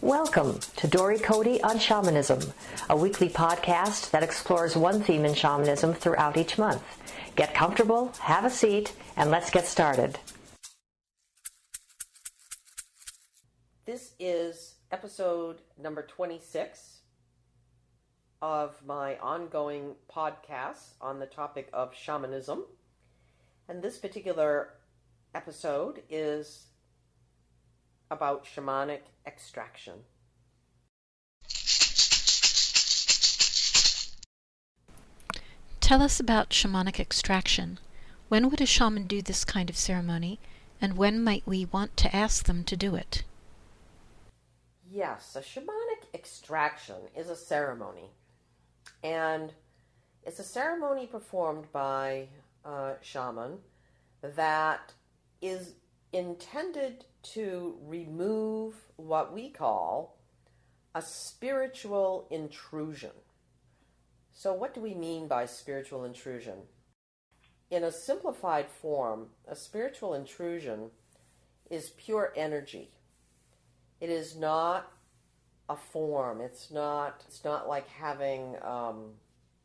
Welcome to Dory Cote on Shamanism, a weekly podcast that explores one theme in shamanism throughout each month. Get comfortable, have a seat, and let's get started. This is episode number 26 of my ongoing podcast on the topic of shamanism. And this particular episode is about shamanic extraction. Tell us about shamanic extraction. When would a shaman do this kind of ceremony, and when might we want to ask them to do it? Yes, a shamanic extraction is a ceremony, and it's a ceremony performed by a shaman that is intended to remove what we call a spiritual intrusion. So what do we mean by spiritual intrusion? In a simplified form, a spiritual intrusion is pure energy. It is not a form. It's not like having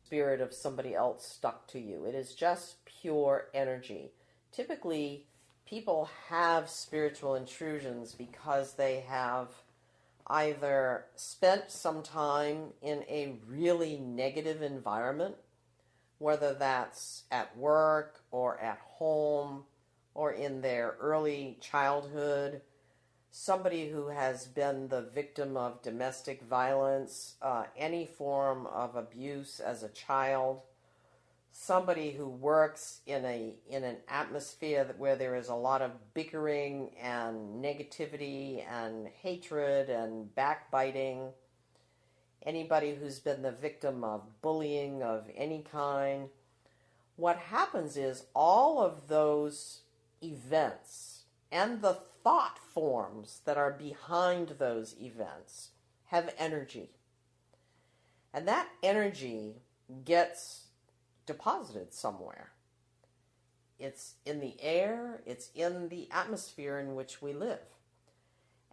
spirit of somebody else stuck to you. It is just pure energy. Typically, people have spiritual intrusions because they have either spent some time in a really negative environment, whether that's at work or at home or in their early childhood, somebody who has been the victim of domestic violence, any form of abuse as a child, somebody who works in an atmosphere where there is a lot of bickering and negativity and hatred and backbiting, anybody who's been the victim of bullying of any kind. What happens is all of those events and the thought forms that are behind those events have energy. And that energy gets deposited somewhere. It's in the air, it's in the atmosphere in which we live.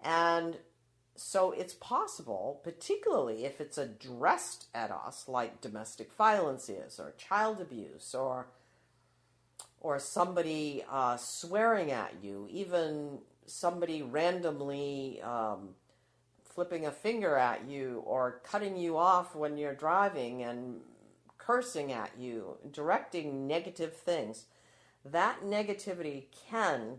And so it's possible, particularly if it's addressed at us, like domestic violence is, or child abuse, or somebody swearing at you, even somebody randomly flipping a finger at you, or cutting you off when you're driving and cursing at you, directing negative things. That negativity can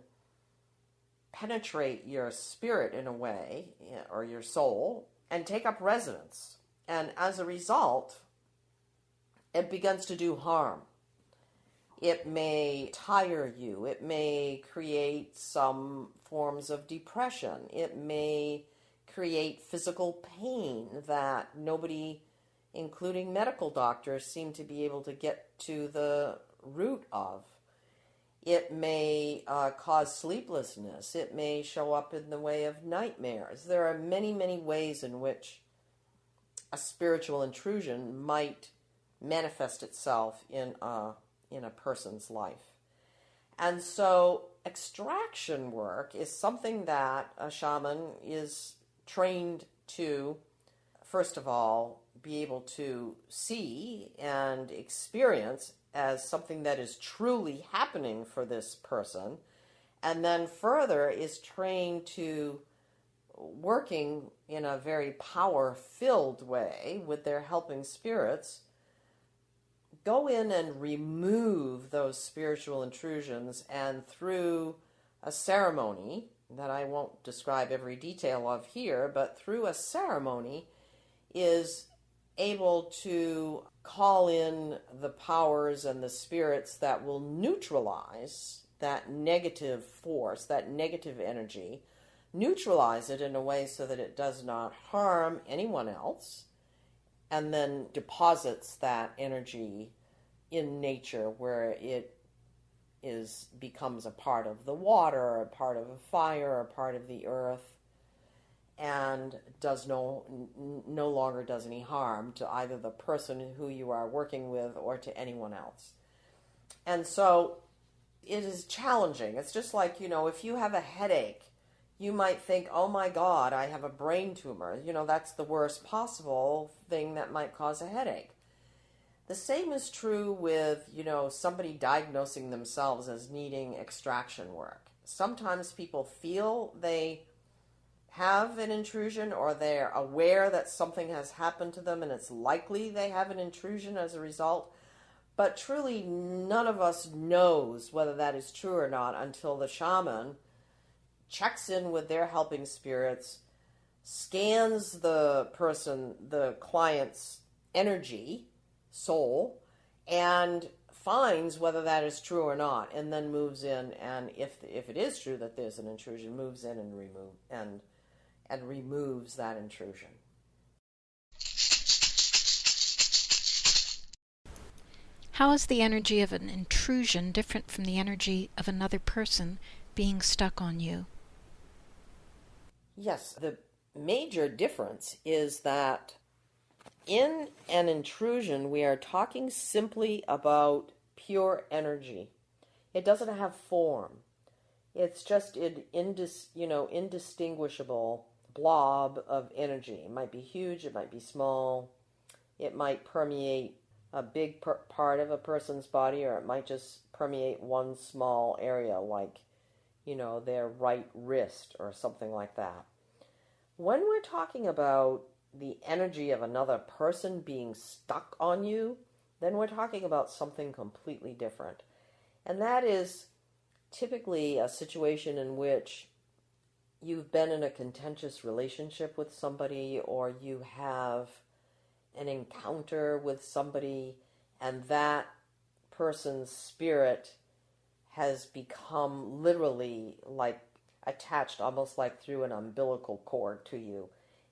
penetrate your spirit in a way, or your soul, and take up residence. And as a result, it begins to do harm. It may tire you. It may create some forms of depression. It may create physical pain that nobody, including medical doctors, seem to be able to get to the root of. It may cause sleeplessness. It may show up in the way of nightmares. There are many, many ways in which a spiritual intrusion might manifest itself in a person's life. And so extraction work is something that a shaman is trained to, first of all, be able to see and experience as something that is truly happening for this person, and then further is trained to, working in a very power-filled way with their helping spirits, go in and remove those spiritual intrusions, and through a ceremony that I won't describe every detail of here, but through a ceremony is able to call in the powers and the spirits that will neutralize that negative force, that negative energy, neutralize it in a way so that it does not harm anyone else, and then deposits that energy in nature where it becomes a part of the water, a part of a fire, a part of the earth, and does no longer does any harm to either the person who you are working with or to anyone else. And so it is challenging. It's just like, if you have a headache, you might think, oh my God, I have a brain tumor. That's the worst possible thing that might cause a headache. The same is true with, somebody diagnosing themselves as needing extraction work. Sometimes people feel they have an intrusion, or they're aware that something has happened to them and it's likely they have an intrusion as a result. But truly, none of us knows whether that is true or not until the shaman checks in with their helping spirits, scans the client's energy, soul, and finds whether that is true or not, and then moves in, and if it is true that there's an intrusion, moves in and removes that intrusion. How is the energy of an intrusion different from the energy of another person being stuck on you? Yes, the major difference is that in an intrusion, we are talking simply about pure energy. It doesn't have form. It's just an indistinguishable blob of energy. It might be huge, it might be small, it might permeate a big part of a person's body, or it might just permeate one small area, like, their right wrist or something like that. When we're talking about the energy of another person being stuck on you, then we're talking about something completely different. And that is typically a situation in which you've been in a contentious relationship with somebody, or you have an encounter with somebody, and that person's spirit has become literally like attached, almost like through an umbilical cord to you,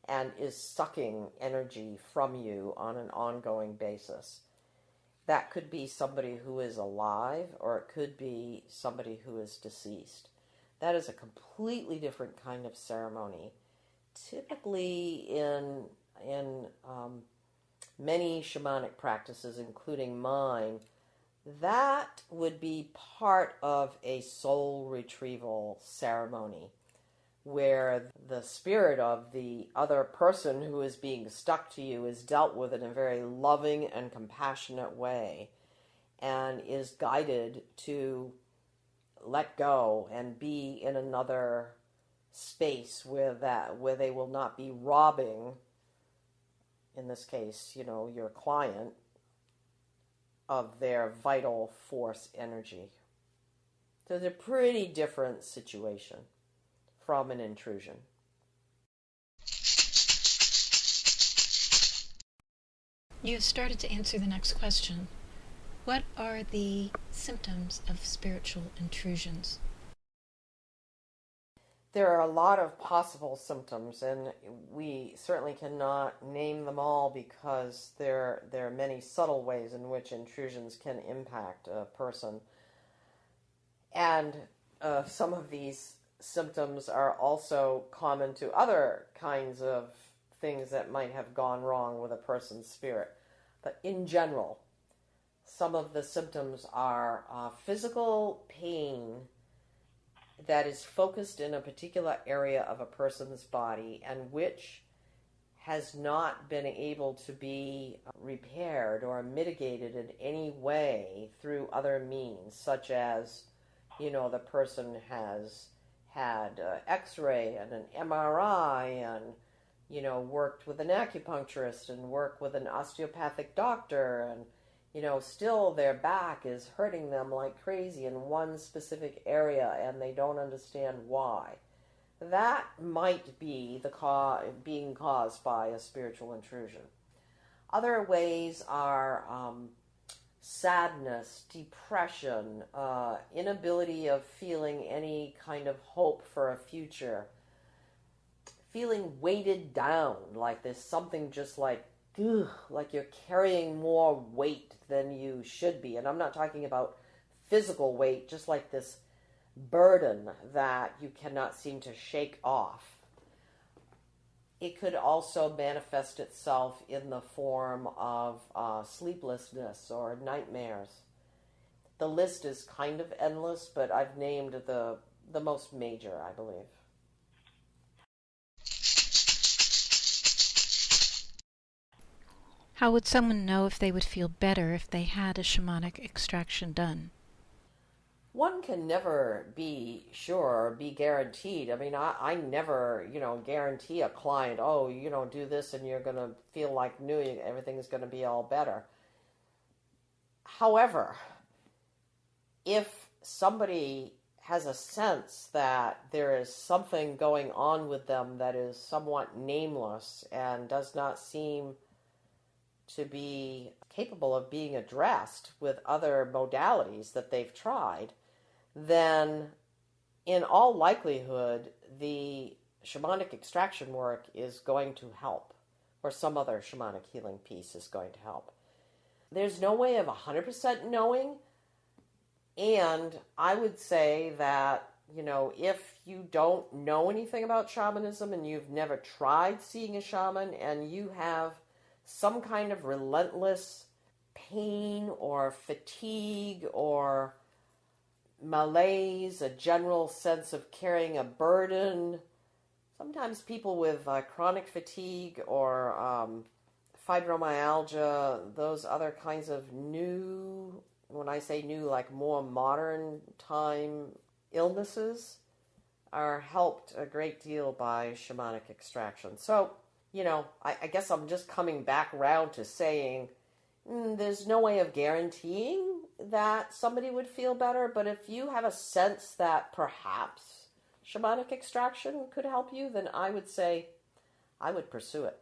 and is sucking energy from you on an ongoing basis. That could be somebody who is alive, or it could be somebody who is deceased. That is a completely different kind of ceremony. Typically in many shamanic practices, including mine, that would be part of a soul retrieval ceremony, where the spirit of the other person who is being stuck to you is dealt with in a very loving and compassionate way, and is guided to let go and be in another space where they will not be robbing, in this case, your client, of their vital force energy. So it's a pretty different situation from an intrusion. You have started to answer the next question. What are the symptoms of spiritual intrusions? There are a lot of possible symptoms, and we certainly cannot name them all because there are many subtle ways in which intrusions can impact a person. And some of these symptoms are also common to other kinds of things that might have gone wrong with a person's spirit. But in general, some of the symptoms are physical pain that is focused in a particular area of a person's body, and which has not been able to be repaired or mitigated in any way through other means, such as, the person has had x-ray and an MRI, and, worked with an acupuncturist and worked with an osteopathic doctor, and still their back is hurting them like crazy in one specific area, and they don't understand why. That might be being caused by a spiritual intrusion. Other ways are sadness, depression, inability of feeling any kind of hope for a future, feeling weighted down, like there's something just like you're carrying more weight than you should be. And I'm not talking about physical weight, just like this burden that you cannot seem to shake off. It could also manifest itself in the form of sleeplessness or nightmares. The list is kind of endless, but I've named the most major, I believe. How would someone know if they would feel better if they had a shamanic extraction done? One can never be sure or be guaranteed. I mean, I never, guarantee a client, oh, do this and you're going to feel like new, everything's going to be all better. However, if somebody has a sense that there is something going on with them that is somewhat nameless and does not seem to be capable of being addressed with other modalities that they've tried, then in all likelihood, the shamanic extraction work is going to help, or some other shamanic healing piece is going to help. There's no way of 100% knowing, and I would say that, if you don't know anything about shamanism and you've never tried seeing a shaman and you have some kind of relentless pain or fatigue or malaise, a general sense of carrying a burden. Sometimes people with chronic fatigue or fibromyalgia, those other kinds of new, when I say new, like more modern time illnesses, are helped a great deal by shamanic extraction. So, I guess I'm just coming back around to saying there's no way of guaranteeing that somebody would feel better, but if you have a sense that perhaps shamanic extraction could help you, then I would say I would pursue it.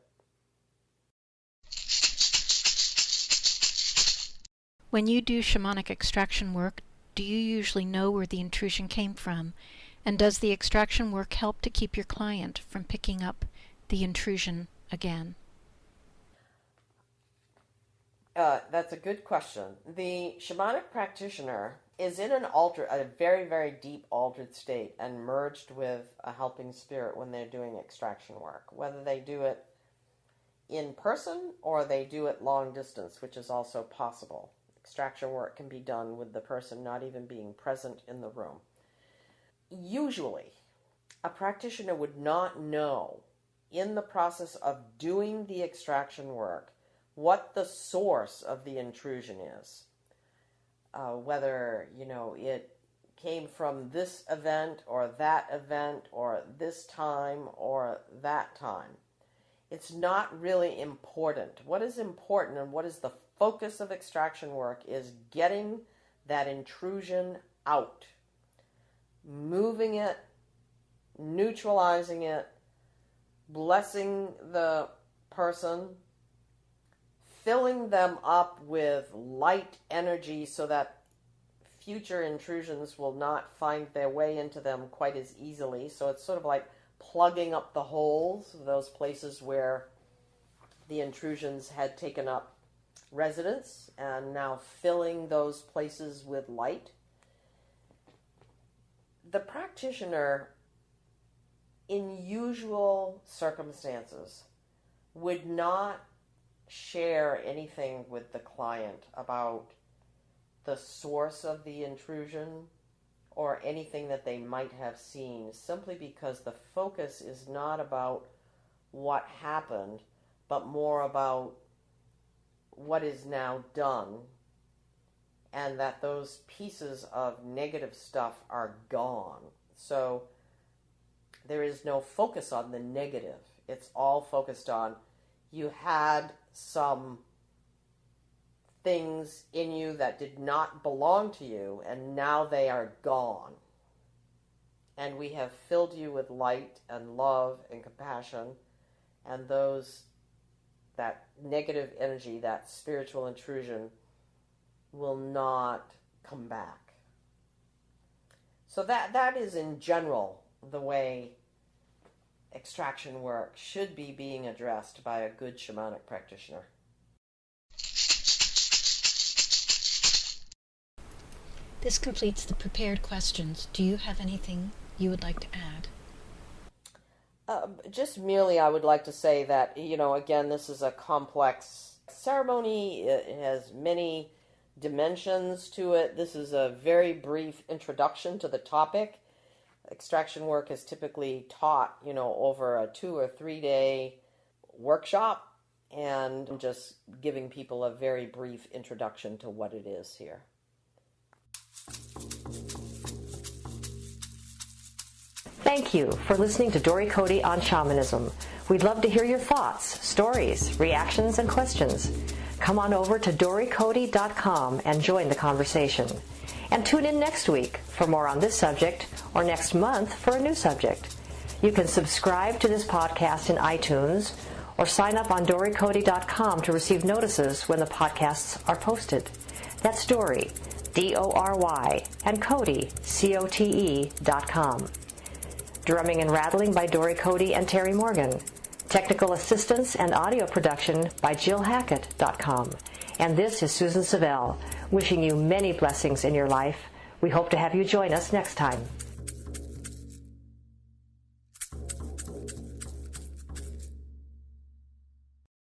When you do shamanic extraction work, do you usually know where the intrusion came from? And does the extraction work help to keep your client from picking up the intrusion again? That's a good question. The shamanic practitioner is in a very, very deep altered state and merged with a helping spirit when they're doing extraction work, whether they do it in person or they do it long distance, which is also possible. Extraction work can be done with the person not even being present in the room. Usually, a practitioner would not know in the process of doing the extraction work what the source of the intrusion is. Whether, it came from this event or this time or that time. It's not really important. What is important and what is the focus of extraction work is getting that intrusion out, moving it, neutralizing it, blessing the person, filling them up with light energy so that future intrusions will not find their way into them quite as easily. So it's sort of like plugging up the holes, those places where the intrusions had taken up residence, and now filling those places with light. The practitioner, in usual circumstances, would not share anything with the client about the source of the intrusion or anything that they might have seen, simply because the focus is not about what happened, but more about what is now done, and that those pieces of negative stuff are gone. So there is no focus on the negative. It's all focused on you had some things in you that did not belong to you, and now they are gone. And we have filled you with light and love and compassion, and that negative energy, that spiritual intrusion, will not come back. So that is in general the way extraction work should be being addressed by a good shamanic practitioner. This completes the prepared questions. Do you have anything you would like to add? Just merely, I would like to say that, again, this is a complex ceremony. It has many dimensions to it. This is a very brief introduction to the topic. Extraction work is typically taught, over a 2 or 3 day workshop, and just giving people a very brief introduction to what it is here. Thank you for listening to Dory Cote on Shamanism. We'd love to hear your thoughts, stories, reactions, and questions. Come on over to dorycote.com and join the conversation. And tune in next week for more on this subject, or next month for a new subject. You can subscribe to this podcast in iTunes or sign up on dorycote.com to receive notices when the podcasts are posted. That's Dory, D-O-R-Y, and Cote, C-O-T-E.com. Drumming and rattling by Dory Cote and Terry Morgan. Technical assistance and audio production by JillHackett.com. And this is Susan Savelle, wishing you many blessings in your life. We hope to have you join us next time.